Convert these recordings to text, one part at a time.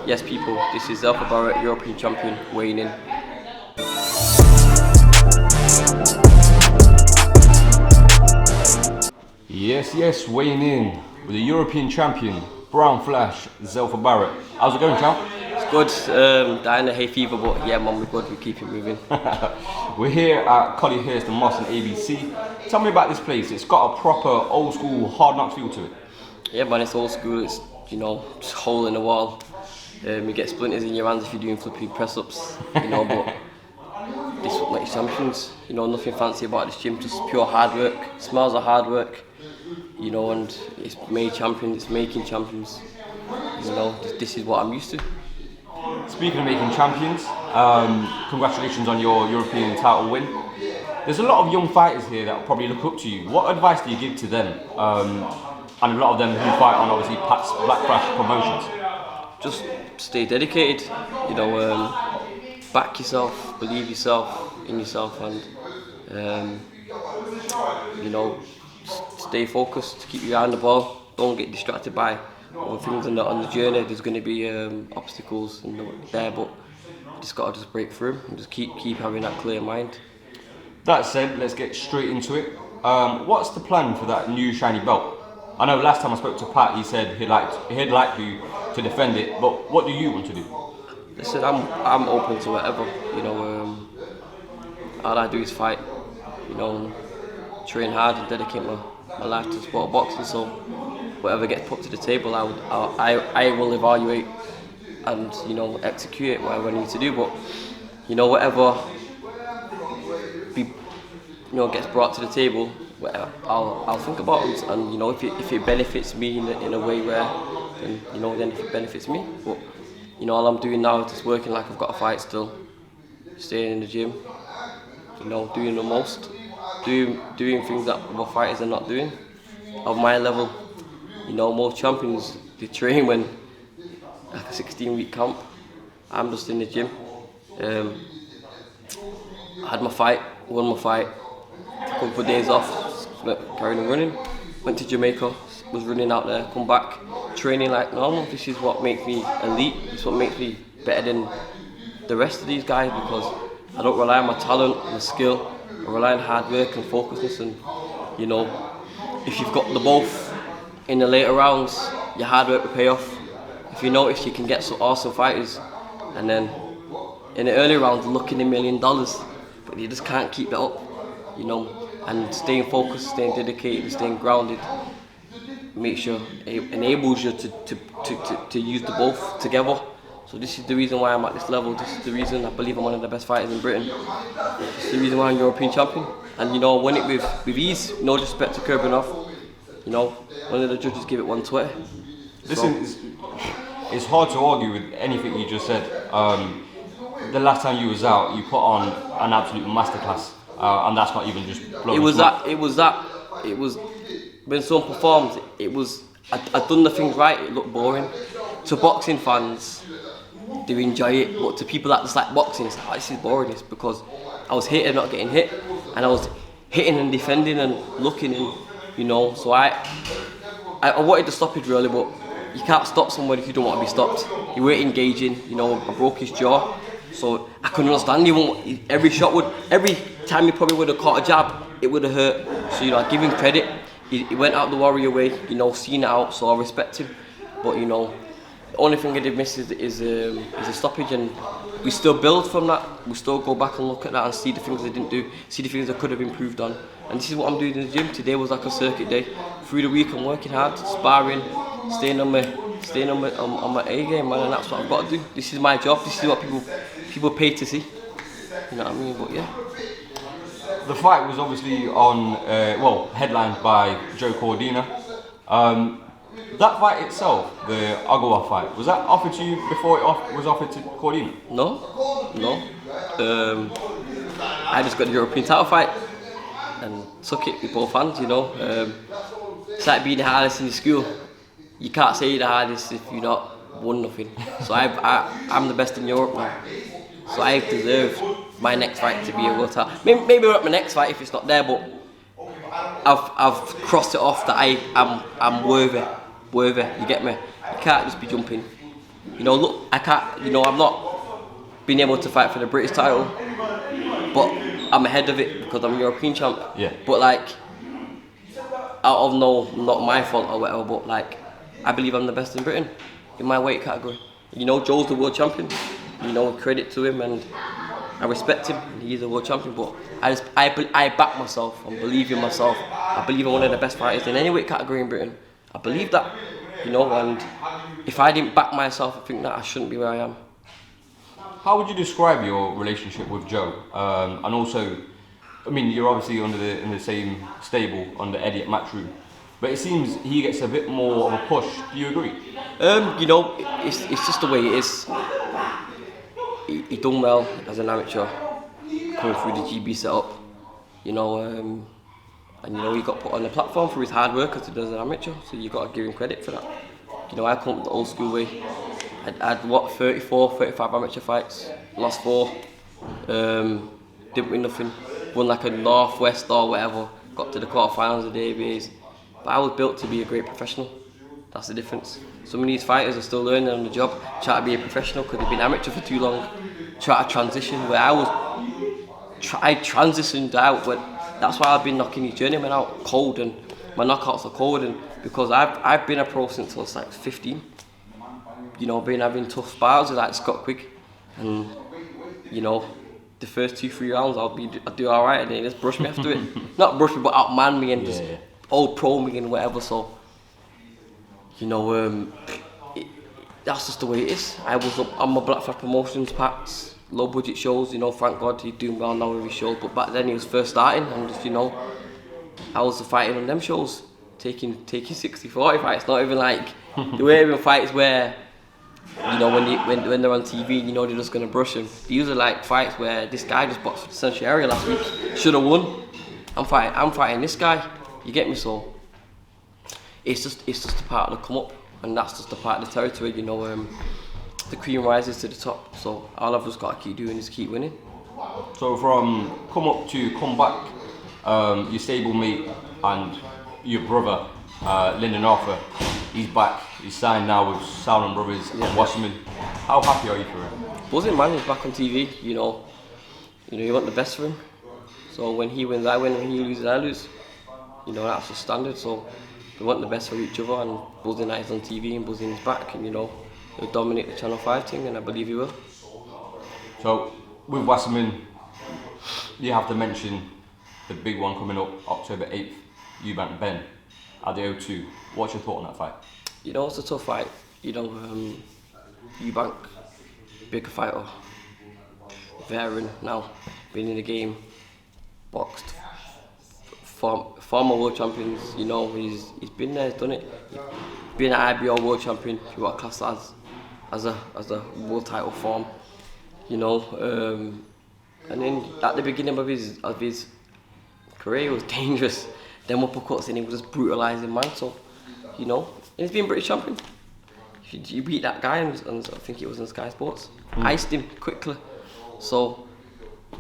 Yes, people, this is ZELFA BARRETT, European champion, weighing in. Yes, weighing in with the European champion, Brown Flash, ZELFA BARRETT. How's it going, champ? It's good, dying of hay fever, but yeah, man, we're good, we keep it moving. We're here at Collie Hurst and Moss and ABC. Tell me about this place. It's got a proper old school hard knocks feel to it. Yeah, man, it's old school, it's, you know, just hole in the wall. You get splinters in your hands if you're doing flipping press-ups, you know, but this is what makes champions. You know, nothing fancy about this gym, just pure hard work. Smells of hard work, you know, and it's made champions, it's making champions. You know, this is what I'm used to. Speaking of making champions, congratulations on your European title win. There's a lot of young fighters here that will probably look up to you. What advice do you give to them? And a lot of them who fight on obviously Pat's Blackflashpromotions. Just stay dedicated, you know, back yourself, believe in yourself, and you know, stay focused, keep your eye on the ball, don't get distracted by other things on the journey. There's going to be obstacles there, but you just got to just break through and just keep having that clear mind. That said, let's get straight into it. What's the plan for that new shiny belt? I know last time I spoke to Pat, he said he'd like you to defend it, but what do you want to do? Listen, I'm open to whatever, you know. All I do is fight, you know, train hard and dedicate my life to the sport of boxing. So whatever gets put to the table, I will evaluate and, you know, execute it, whatever I need to do. But you know, whatever gets brought to the table, I'll think about it, and you know, if it benefits me in a way where, then if it benefits me. But you know, all I'm doing now is just working like I've got a fight still, staying in the gym, you know, doing the most, doing things that other fighters are not doing of my level. You know, most champions, they train when like a 16-week camp. I'm just in the gym. I had my fight, won my fight, took a couple of days off, carried on running, went to Jamaica, was running out there, come back, training like normal. This is what makes me elite, this is what makes me better than the rest of these guys, because I don't rely on my talent, my skill, I rely on hard work and focusedness. And you know, if you've got the both in the later rounds, your hard work will pay off. If you notice, you can get some awesome fighters, and then in the early rounds looking $1 million, but you just can't keep that up, you know. And staying focused, staying dedicated, staying grounded, make sure it enables you to use the both together. So this is the reason why I'm at this level. This is the reason I believe I'm one of the best fighters in Britain. This is the reason why I'm European champion. And you know, I won it with ease. No disrespect to Corbin. You know, one of the judges gave it 120. Listen, it's hard to argue with anything you just said. The last time you was out, you put on an absolute masterclass. And that's not even just blowing smoke. It was when someone performed, I'd done the things right, it looked boring. To boxing fans, they enjoy it, but to people that just like boxing, it's like, oh, this is boring. It's because I was hitting, not getting hit, and I was hitting and defending and looking, and you know, so I wanted to stop it really, but you can't stop somebody if you don't want to be stopped. You weren't engaging, you know, I broke his jaw. So I couldn't understand every time he probably would have caught a jab, it would have hurt. So you know, I give him credit. He went out the warrior way, you know, seen it out, so I respect him. But you know, the only thing I did miss is a stoppage, and we still build from that. We still go back and look at that and see the things I didn't do, see the things I could have improved on. And this is what I'm doing in the gym. Today was like a circuit day. Through the week I'm working hard, sparring, staying on my A game, man, and that's what I've got to do. This is my job. This is what people pay to see. You know what I mean? But yeah. The fight was obviously headlined by Joe Cordina. That fight itself, the Agawa fight, was that offered to you before it was offered to Cordina? No. I just got the European title fight and took it with both hands, you know. It's like being the hardest in the school. You can't say you're the hardest if you're not won nothing. So I'm the best in Europe now. So I deserve my next fight to be a world title. Maybe not my next fight if it's not there, but I've crossed it off that I'm worthy. You get me? You can't just be jumping You know, look, I can't. You know, I'm not being able to fight for the British title, but I'm ahead of it because I'm European champ. Yeah. But like, out of not my fault or whatever, but like, I believe I'm the best in Britain in my weight category. You know, Joe's the world champion. You know, credit to him, and I respect him. He's a world champion, but I back myself and believe in myself. I believe I'm one of the best fighters in any weight category in Britain. I believe that, you know, and if I didn't back myself, I think that I shouldn't be where I am. How would you describe your relationship with Joe? And also, I mean, you're obviously in the same stable under Eddie at Matchroom, but it seems he gets a bit more of a push. Do you agree? You know, it's just the way it is. He done well as an amateur, coming through the GB setup. You know, and you know he got put on the platform for his hard work as he does as an amateur. So you got to give him credit for that. You know, I come the old school way. I had what 34, 35 amateur fights, lost 4, didn't win nothing, won like a Northwest or whatever, got to the quarterfinals of the ABAs. But I was built to be a great professional. That's the difference. Some of these fighters are still learning on the job, try to be a professional because they've been amateur for too long, try to transition where I transitioned out, but that's why I've been knocking these journeymen out cold, and my knockouts are cold, and because I've been a pro since I was like 15. You know, been having tough spars with like Scott Quigg, and you know, the first 2-3 rounds I'll do alright, and then he just brush me after it. Not brush me, but outman me and just old pro me and whatever. So, you know, that's just the way it is. I was up on my Blackflash Promotions packs, low budget shows. You know, thank God he's doing well now with his shows. But back then he was first starting, and just, you know, I was fighting on them shows, taking 60-40 fights. Not even like the way even fights where, you know, when they're on TV, you know they're just gonna brush him. These are like fights where this guy just boxed for the Central area last week, should have won. I'm fighting this guy. You get me? So it's just a part of the come up, and that's just a part of the territory. You know, the cream rises to the top. So all of us got to keep doing is keep winning. So from come up to come back, your stablemate and your brother, Lyndon Arthur, he's back. He's signed now with Salmon Brothers and Wasserman. How happy are you for him? Buzzing, man. He's back on TV. You know, you want the best for him. So when he wins, I win. When he loses, I lose. You know, that's the standard. So we want the best for each other, and buzzing that he's on TV and buzzing is back, and you know, he'll dominate the Channel 5 thing, and I believe he will. So with Wasserman, you have to mention the big one coming up October 8th, eubank benn at the O2. What's your thought on that fight? You know, it's a tough fight. You know, eubank, bigger fighter, veteran now, been in the game, boxed, former world champions. You know, he's been there, done it. Being an IBO world champion, he got classed as a world title form. You know, and then at the beginning of his career, he was dangerous. Them uppercuts, and he was just brutalising man. So, you know, and he's been British champion. You beat that guy, and I think it was in Sky Sports. Iced him quickly. So,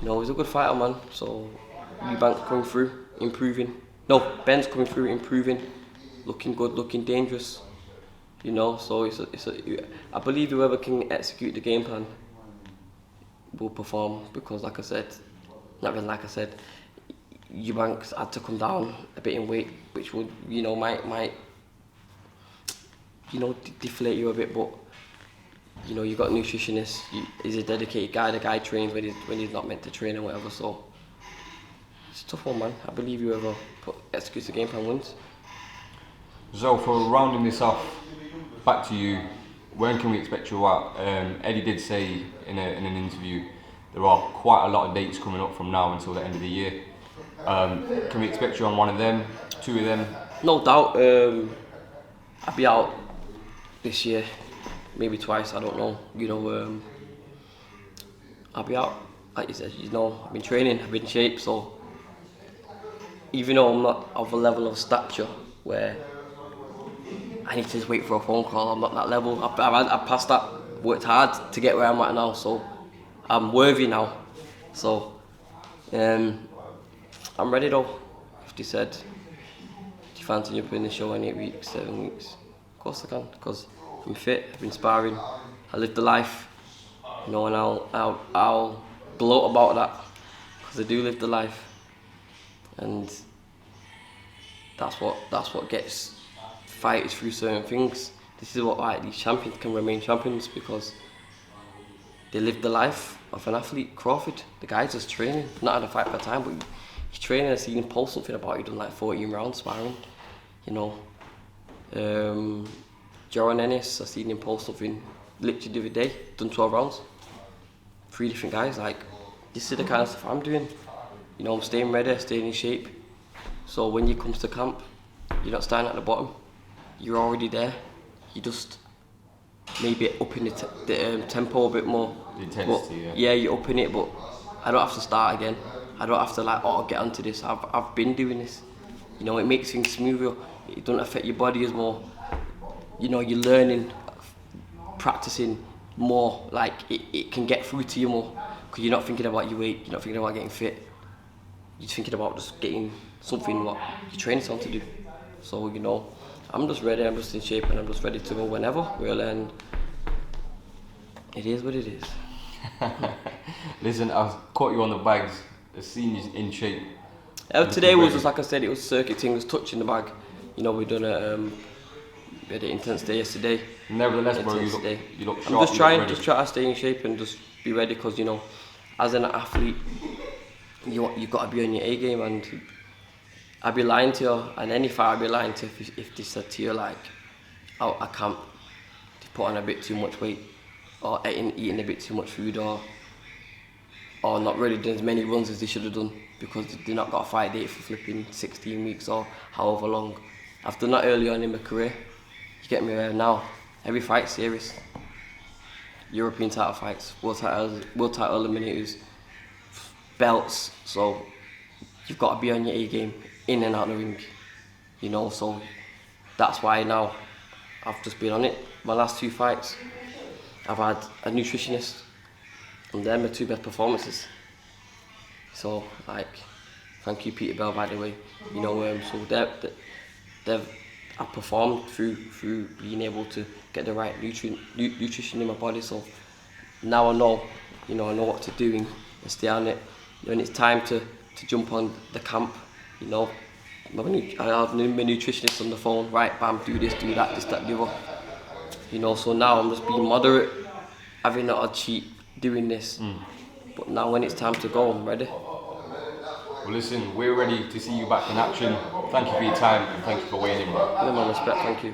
you know, he's a good fighter, man. So, eubank coming through, improving. No, Ben's coming through, improving, looking good, looking dangerous. You know, so I believe whoever can execute the game plan will perform, because, like I said, eubank's had to come down a bit in weight, which would, you know, might you know, deflate you a bit, but you know, you got nutritionists. He's a dedicated guy. The guy trains when he's not meant to train or whatever. So it's a tough one, man. I believe whoever executes the game plan wins. So for rounding this off, back to you. When can we expect you out? Eddie did say in an interview there are quite a lot of dates coming up from now until the end of the year. Can we expect you on one of them, 2 of them? No doubt. I'll be out this year, maybe twice, I don't know. You know, I'll be out, like you said. You know, I've been training, I've been in shape, so even though I'm not of a level of stature where I need to just wait for a phone call, I'm not that level. I've passed that, worked hard to get where I'm at now, so I'm worthy now. So I'm ready though. If they said, do you fancy you putting the show in 8 weeks, 7 weeks? Of course I can, because I'm fit, I've been sparring, I live the life, you know, and I'll gloat about that, because I do live the life, and that's what gets fighters through certain things. This is what, like, these champions can remain champions, because they live the life of an athlete. Crawford, the guy's just training, not had a fight per time, but he's training. I seen him post something about he done like 14 rounds sparring, you know. Jaron Ennis, I seen him post something literally the other day, done 12 rounds. 3 different guys. Like, this is the kind of stuff I'm doing. You know, I'm staying ready, staying in shape. So when you come to camp, you're not starting at the bottom. You're already there. You just maybe upping the tempo a bit more. The intensity, yeah, you're upping it, but I don't have to start again. I don't have to like, oh, get onto this. I've been doing this. You know, it makes things smoother. It doesn't affect your body as more. You know, you're learning, practicing more. Like, it can get through to you more, because you're not thinking about your weight. You're not thinking about getting fit. You're thinking about just getting something what your training's on to do. So, you know, I'm just ready. I'm just in shape, and I'm just ready to go whenever. And it is what it is. Listen, I've caught you on the bags. I've seen you in shape. Today was just, like I said, it was circuit thing, was touching the bag. You know, we had an intense day yesterday. Nevertheless, bro, you look sharp. I'm just trying to stay in shape and just be ready, because, you know, as an athlete, you've got to be on your A game, and I'd be lying to you, and any fight I'd be lying to if they said to you, like, oh, I can't, they put on a bit too much weight, or eating a bit too much food, or not really doing as many runs as they should have done, because they've not got a fight date for flipping 16 weeks or however long. I've done that early on in my career. You get me there now. Every fight's serious. European title fights, world title eliminators, belts. So you've got to be on your A game, in and out of the ring. You know, so that's why now I've just been on it. My last 2 fights, I've had a nutritionist, and they're my 2 best performances. So, like, thank you, Peter Bell, by the way. You know, so I performed through being able to get the right nutrition in my body. So now I know, you know, I know what to do and stay on it. When it's time to jump on the camp, you know, I have my nutritionist on the phone. Right, bam, do this, do that, this, that, the other. You know, so now I'm just being moderate, having not a cheat, doing this. But now when it's time to go, I'm ready. Well, listen, we're ready to see you back in action. Thank you for your time, and thank you for weighing in, bro. Yeah, man, respect, thank you.